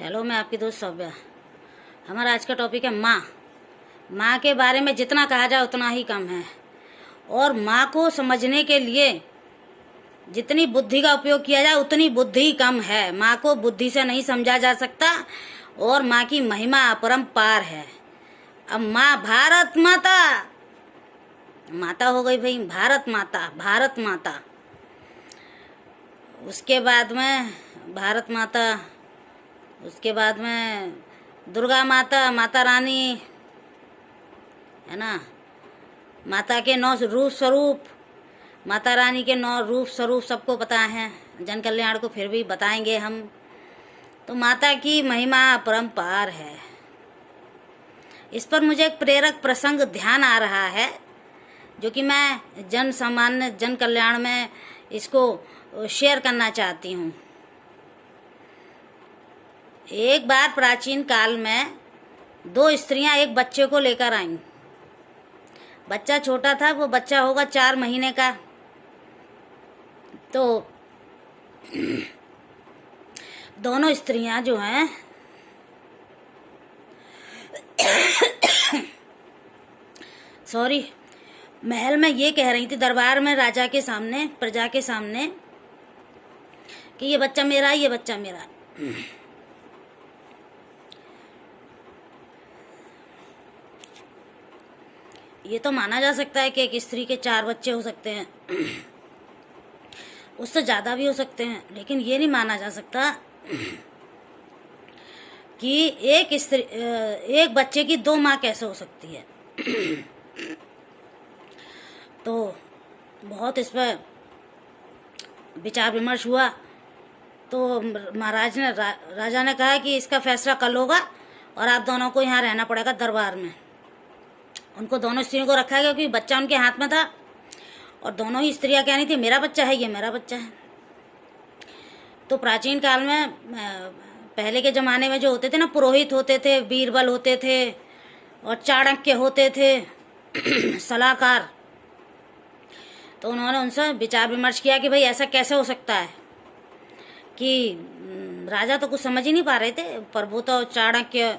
Hello, मैं आपकी दोस्त सौम्या। हमारा आज का टॉपिक है माँ। माँ के बारे में जितना कहा जाए उतना ही कम है, और माँ को समझने के लिए जितनी बुद्धि का उपयोग किया जाए उतनी बुद्धि कम है। माँ को बुद्धि से नहीं समझा जा सकता, और माँ की महिमा अपरंपार है। अब माँ भारत माता, माता हो गई भाई, भारत माता, भारत माता। उसके बाद में भारत माता, उसके बाद में दुर्गा माता, माता रानी है ना। माता के 9 रूप स्वरूप, माता रानी के 9 रूप स्वरूप सबको पता है। जन कल्याण को फिर भी बताएंगे हम। तो माता की महिमा अपरंपार है। इस पर मुझे एक प्रेरक प्रसंग ध्यान आ रहा है, जो कि मैं जन सामान्य जन कल्याण में इसको शेयर करना चाहती हूँ। एक बार प्राचीन काल में 2 स्त्रियां एक बच्चे को लेकर आईं। बच्चा छोटा था, वो बच्चा होगा 4 महीने का। तो दोनों स्त्रियां जो हैं महल में ये कह रही थी, दरबार में राजा के सामने, प्रजा के सामने, कि ये बच्चा मेरा है, ये बच्चा मेरा है। ये तो माना जा सकता है कि एक स्त्री के 4 बच्चे हो सकते हैं, उससे ज़्यादा भी हो सकते हैं, लेकिन ये नहीं माना जा सकता कि एक बच्चे की 2 माँ कैसे हो सकती है। तो बहुत इस पर विचार विमर्श हुआ। तो महाराज ने राजा ने कहा कि इसका फैसला कल होगा, और आप दोनों को यहाँ रहना पड़ेगा दरबार में। उनको दोनों स्त्रियों को रखा गया, क्योंकि बच्चा उनके हाथ में था, और दोनों ही स्त्रियां कह रही थी मेरा बच्चा है, ये मेरा बच्चा है। तो प्राचीन काल में, पहले के ज़माने में जो होते थे ना, पुरोहित होते थे, बीरबल होते थे, और चाणक्य होते थे सलाहकार। तो उन्होंने उनसे विचार विमर्श किया कि भाई ऐसा कैसे हो सकता है, कि राजा तो कुछ समझ ही नहीं पा रहे थे, पर वो तो चाणक्य,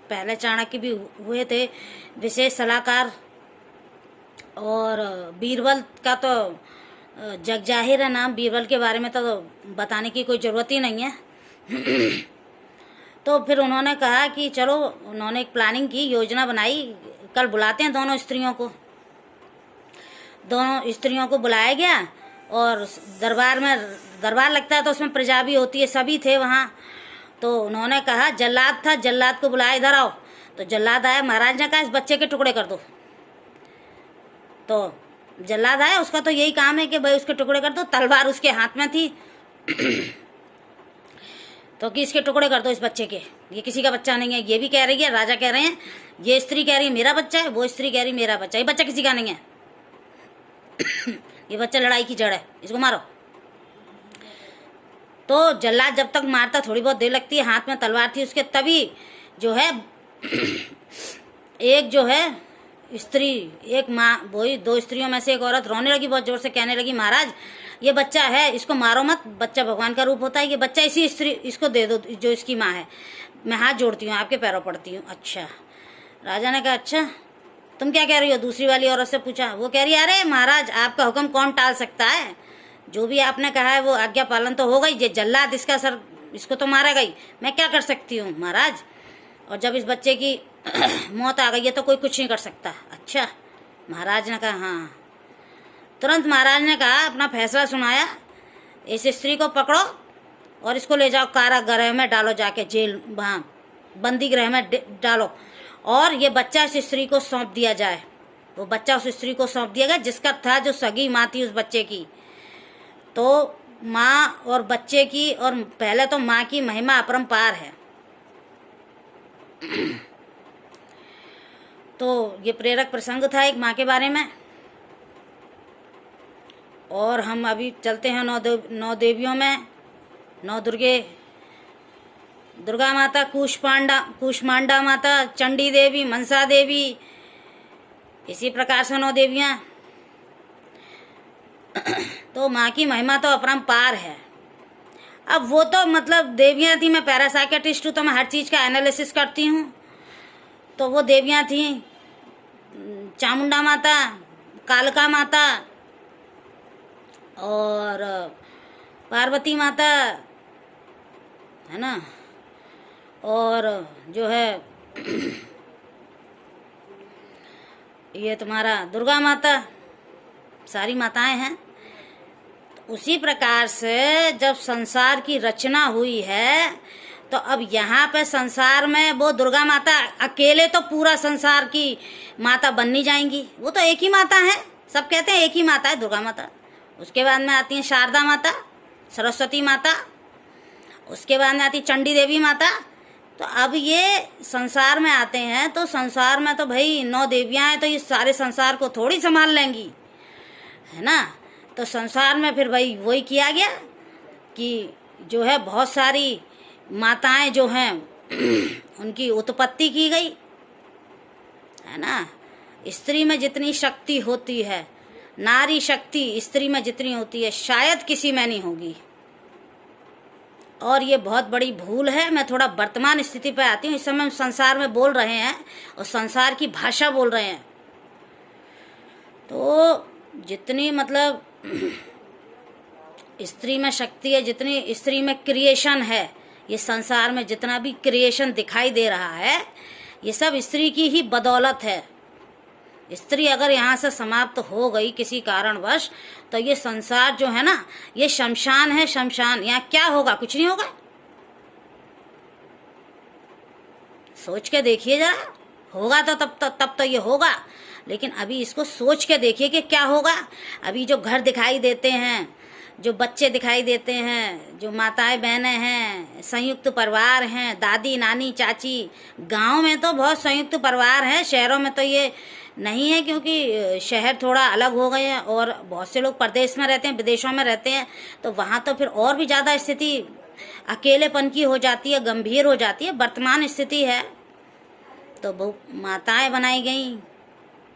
पहले चाणक्य भी हुए थे विशेष सलाहकार, और बीरबल का तो जग जाहिर है नाम, बीरबल के बारे में तो बताने की कोई ज़रूरत ही नहीं है। तो फिर उन्होंने कहा कि चलो, उन्होंने एक प्लानिंग की, योजना बनाई, कल बुलाते हैं दोनों स्त्रियों को। दोनों स्त्रियों को बुलाया गया, और दरबार लगता है तो उसमें प्रजा भी होती है, सभी थे वहाँ। तो उन्होंने कहा, जल्लाद था, जल्लाद को बुलाया, इधर आओ। तो जल्लाद आया। महाराज ने कहा इस बच्चे के टुकड़े कर दो। तो जल्लाद आया, उसका तो यही काम है कि भाई उसके टुकड़े कर दो। तलवार उसके हाथ में थी तो कि इसके टुकड़े कर दो इस बच्चे के, ये किसी का बच्चा नहीं है। ये भी कह रही है, राजा कह रहे हैं, ये स्त्री कह रही है मेरा बच्चा है, वो स्त्री कह रही मेरा बच्चा, ये बच्चा किसी का नहीं है। ये बच्चा लड़ाई की जड़ है, इसको मारो। तो जल्लाद जब तक मारता, थोड़ी बहुत देर लगती है, हाथ में तलवार थी उसके, तभी जो है एक जो है स्त्री, एक माँ, वही 2 स्त्रियों में से एक औरत रोने लगी, बहुत जोर से कहने लगी, महाराज ये बच्चा है, इसको मारो मत, बच्चा भगवान का रूप होता है, ये बच्चा इसी स्त्री, इसको दे दो जो इसकी माँ है। मैं हाथ जोड़ती हूँ, आपके पैरों पड़ती हूँ। अच्छा। राजा ने कहा अच्छा, तुम क्या कह रही हो? दूसरी वाली औरत से पूछा। वो कह रही है, अरे महाराज आपका हुक्म कौन टाल सकता है, जो भी आपने कहा है वो आज्ञा पालन तो होगा ही। ये जल्लाद इसका सर, इसको तो मारा गई, मैं क्या कर सकती हूँ महाराज। और जब इस बच्चे की मौत आ गई है तो कोई कुछ नहीं कर सकता। अच्छा। महाराज ने कहा हाँ। तुरंत महाराज ने कहा, अपना फैसला सुनाया, इस स्त्री को पकड़ो और इसको ले जाओ कारागृह में डालो, जाके जेल, वहाँ बंदी गृह में डालो, और ये बच्चा इस स्त्री को सौंप दिया जाए। वो बच्चा उस स्त्री को सौंप दिया गया जिसका था, जो सगी माँ थी उस बच्चे की। तो माँ और बच्चे की, और पहले तो माँ की महिमा अपरंपार है। तो ये प्रेरक प्रसंग था एक माँ के बारे में। और हम अभी चलते हैं 9 देवियों में। 9 दुर्गा माता, कूष्मांडा माता, चंडी देवी, मनसा देवी, इसी प्रकार से 9 देवियाँ। तो माँ की महिमा तो अपरंपार है। अब वो तो मतलब देवियाँ थी, मैं पैरासाइकेट्रिस्ट हूँ तो मैं हर चीज़ का एनालिसिस करती हूँ। तो वो देवियाँ थी चामुंडा माता, कालका माता और पार्वती माता, है ना, और जो है ये तुम्हारा दुर्गा माता, सारी माताएं हैं। तो उसी प्रकार से जब संसार की रचना हुई है तो अब यहाँ पे संसार में वो दुर्गा माता अकेले तो पूरा संसार की माता बन नहीं जाएंगी, वो तो एक ही माता है, सब कहते हैं एक ही माता है दुर्गा माता। उसके बाद में आती है शारदा माता, सरस्वती माता, उसके बाद में आती चंडी देवी माता। तो अब ये संसार में आते हैं तो संसार में तो भाई 9 देवियाँ हैं, तो ये सारे संसार को थोड़ी संभाल लेंगी, है ना। तो संसार में फिर भाई वही किया गया कि जो है बहुत सारी माताएं जो हैं उनकी उत्पत्ति की गई, है ना। स्त्री में जितनी शक्ति होती है, नारी शक्ति स्त्री में जितनी होती है शायद किसी में नहीं होगी। और ये बहुत बड़ी भूल है। मैं थोड़ा वर्तमान स्थिति पे आती हूँ। इस समय हम संसार में बोल रहे हैं और संसार की भाषा बोल रहे हैं। तो जितनी मतलब स्त्री में शक्ति है, जितनी स्त्री में क्रिएशन है, ये संसार में जितना भी क्रिएशन दिखाई दे रहा है ये सब स्त्री की ही बदौलत है। स्त्री अगर यहाँ से समाप्त हो गई किसी कारणवश तो ये संसार जो है ना ये शमशान है, शमशान। यहाँ क्या होगा? कुछ नहीं होगा। सोच के देखिए जरा, होगा तो तब तो ये होगा, लेकिन अभी इसको सोच के देखिए कि क्या होगा। अभी जो घर दिखाई देते हैं, जो बच्चे दिखाई देते हैं, जो माताएं बहनें हैं, संयुक्त परिवार हैं, दादी नानी चाची, गांव में तो बहुत संयुक्त परिवार हैं, शहरों में तो ये नहीं है क्योंकि शहर थोड़ा अलग हो गए हैं और बहुत से लोग प्रदेश में रहते हैं, विदेशों में रहते हैं, तो वहाँ तो फिर और भी ज़्यादा स्थिति अकेलेपन की हो जाती है, गंभीर हो जाती है। वर्तमान स्थिति है तो वो माताएं बनाई गई,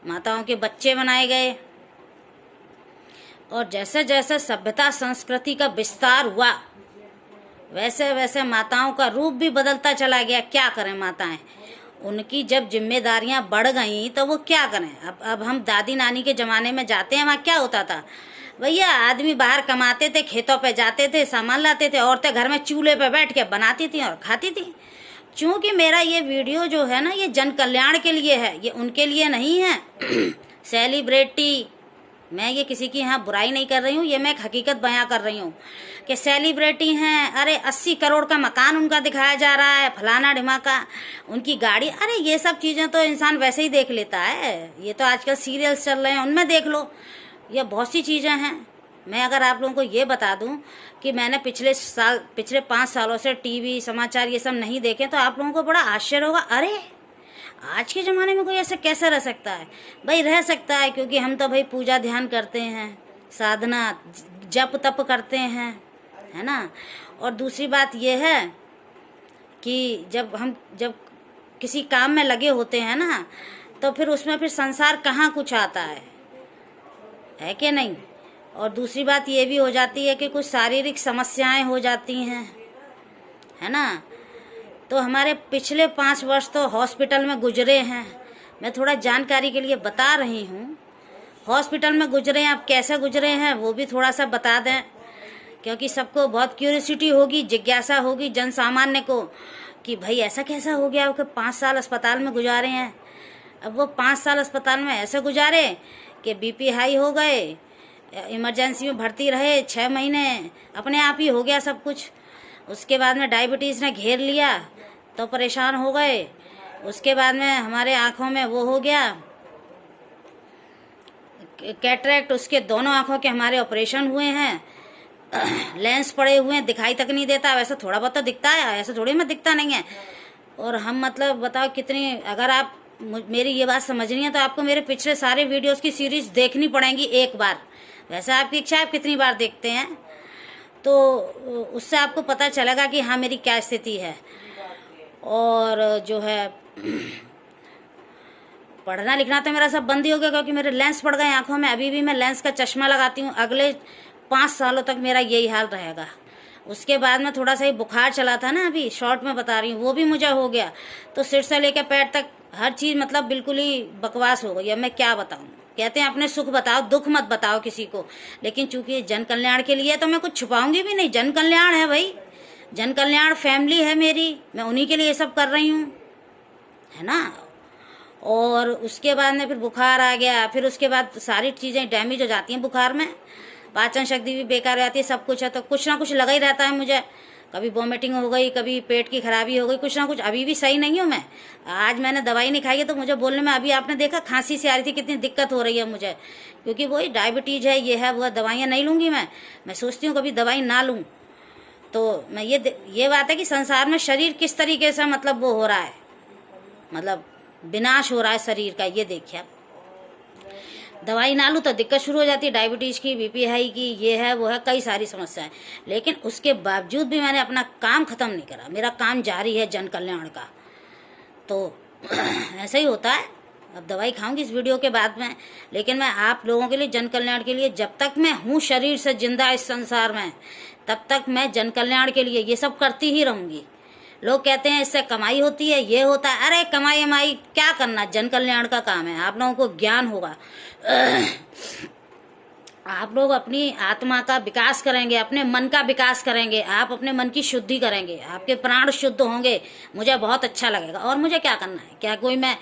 माताओं के बच्चे बनाए गए, और जैसे जैसे सभ्यता संस्कृति का विस्तार हुआ वैसे वैसे माताओं का रूप भी बदलता चला गया। क्या करें माताएं, उनकी जब जिम्मेदारियां बढ़ गई तो वो क्या करें। अब हम दादी नानी के ज़माने में जाते हैं, वहाँ क्या होता था भैया, आदमी बाहर कमाते थे, खेतों पे जाते थे, सामान लाते थे, औरतें घर में चूल्हे पे बैठ के बनाती थी और खाती थी। चूँकि मेरा ये वीडियो जो है ना ये जन कल्याण के लिए है, ये उनके लिए नहीं है। सेलिब्रिटी, मैं ये किसी की यहाँ बुराई नहीं कर रही हूँ, ये मैं एक हकीकत बयां कर रही हूँ कि सेलिब्रिटी हैं, अरे 80 करोड़ का मकान उनका दिखाया जा रहा है, फलाना ढिमाका, उनकी गाड़ी, अरे ये सब चीज़ें तो इंसान वैसे ही देख लेता है। ये तो आजकल सीरियल्स चल रहे हैं, उनमें देख लो, ये बहुत सी चीज़ें हैं। मैं अगर आप लोगों को ये बता दूं कि मैंने पिछले 5 सालों से टीवी समाचार ये सब नहीं देखे तो आप लोगों को बड़ा आश्चर्य होगा। अरे आज के ज़माने में कोई ऐसे कैसे रह सकता है? भाई रह सकता है क्योंकि हम तो भाई पूजा ध्यान करते हैं, साधना जप तप करते हैं, है ना। और दूसरी बात यह है कि जब किसी काम में लगे होते हैं ना तो फिर उसमें फिर संसार कहाँ कुछ आता है कि नहीं। और दूसरी बात ये भी हो जाती है कि कुछ शारीरिक समस्याएं हो जाती हैं, है ना। तो हमारे पिछले 5 वर्ष तो हॉस्पिटल में गुजरे हैं। मैं थोड़ा जानकारी के लिए बता रही हूँ, हॉस्पिटल में गुजरे हैं। आप कैसे गुजरे हैं वो भी थोड़ा सा बता दें, क्योंकि सबको बहुत क्यूरियोसिटी होगी, जिज्ञासा होगी जन सामान्य को कि भाई ऐसा कैसा हो गया कि 5 साल अस्पताल में गुजारे हैं। अब वो 5 साल अस्पताल में ऐसे गुजारे कि बीपी हाई हो गए, इमरजेंसी में भर्ती रहे 6 महीने, अपने आप ही हो गया सब कुछ। उसके बाद में डायबिटीज़ ने घेर लिया तो परेशान हो गए। उसके बाद में हमारे आँखों में वो हो गया कैटरेक्ट, उसके दोनों आँखों के हमारे ऑपरेशन हुए हैं, लेंस पड़े हुए हैं, दिखाई तक नहीं देता। वैसे थोड़ा बहुत तो दिखता है, ऐसे थोड़ी में दिखता नहीं है। और हम मतलब बताओ कितनी, अगर आप मेरी ये बात समझनी है तो आपको मेरे पिछले सारे वीडियोस की सीरीज़ देखनी पड़ेंगी एक बार। वैसे आपकी इच्छा आप कितनी बार देखते हैं तो उससे आपको पता चलेगा कि हाँ मेरी क्या स्थिति है। और जो है पढ़ना लिखना तो मेरा सब बंद ही हो गया क्योंकि मेरे लेंस पड़ गए आंखों में। अभी भी मैं लेंस का चश्मा लगाती हूँ, अगले 5 सालों तक मेरा यही हाल रहेगा। उसके बाद में थोड़ा सा ही बुखार चला था ना, अभी शॉर्ट में बता रही हूँ, वो भी मुझे हो गया। तो सिर से लेकर पैर तक हर चीज़ मतलब बिल्कुल ही बकवास हो गई। अब मैं क्या बताऊँ। कहते हैं अपने सुख बताओ, दुख मत बताओ किसी को। लेकिन चूंकि जन कल्याण के लिए तो मैं कुछ छुपाऊंगी भी नहीं। जन कल्याण है भाई, जन कल्याण फैमिली है मेरी, मैं उन्हीं के लिए ये सब कर रही हूँ, है ना। और उसके बाद में फिर बुखार आ गया। फिर उसके बाद सारी चीज़ें डैमेज हो जाती हैं बुखार में, पाचन शक्ति भी बेकार हो जाती है, सब कुछ है। तो कुछ ना कुछ लगा ही रहता है मुझे। कभी वॉमिटिंग हो गई, कभी पेट की खराबी हो गई, कुछ ना कुछ। अभी भी सही नहीं हूँ मैं। आज मैंने दवाई नहीं खाई है तो मुझे बोलने में, अभी आपने देखा खांसी सी आ रही थी, कितनी दिक्कत हो रही है मुझे, क्योंकि वही डायबिटीज़ है, ये है वो है। दवाइयाँ नहीं लूँगी मैं सोचती हूँ कभी दवाई ना लूँ। तो मैं ये बात है कि संसार में शरीर किस तरीके से मतलब वो हो रहा है, मतलब विनाश हो रहा है शरीर का। ये देखिए आप, दवाई ना लूँ तो दिक्कत शुरू हो जाती है, डायबिटीज़ की, बीपी हाई की, ये है वो है, कई सारी समस्याएं। लेकिन उसके बावजूद भी मैंने अपना काम ख़त्म नहीं करा, मेरा काम जारी है जन कल्याण का। तो ऐसा ही होता है। अब दवाई खाऊंगी इस वीडियो के बाद में, लेकिन मैं आप लोगों के लिए, जन कल्याण के लिए, जब तक मैं हूँ शरीर से जिंदा इस संसार में, तब तक मैं जन कल्याण के लिए ये सब करती ही रहूँगी। लोग कहते हैं इससे कमाई होती है, ये होता है। अरे कमाई वमाई क्या करना, जन कल्याण का काम है। आप लोगों को ज्ञान होगा, आप लोग अपनी आत्मा का विकास करेंगे, अपने मन का विकास करेंगे, आप अपने मन की शुद्धि करेंगे, आपके प्राण शुद्ध होंगे, मुझे बहुत अच्छा लगेगा। और मुझे क्या करना है, क्या कोई मैं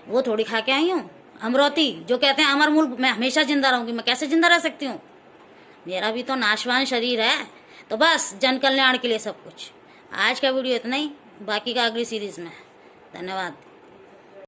वो थोड़ी खा के आई हूँ अमरौती, जो कहते हैं अमर मूल, मैं हमेशा जिंदा रहूंगी। मैं कैसे जिंदा रह सकती हूँ, मेरा भी तो नाशवान शरीर है। तो बस जन कल्याण के लिए सब कुछ। आज का वीडियो इतना ही, बाकी का अगली सीरीज में। धन्यवाद।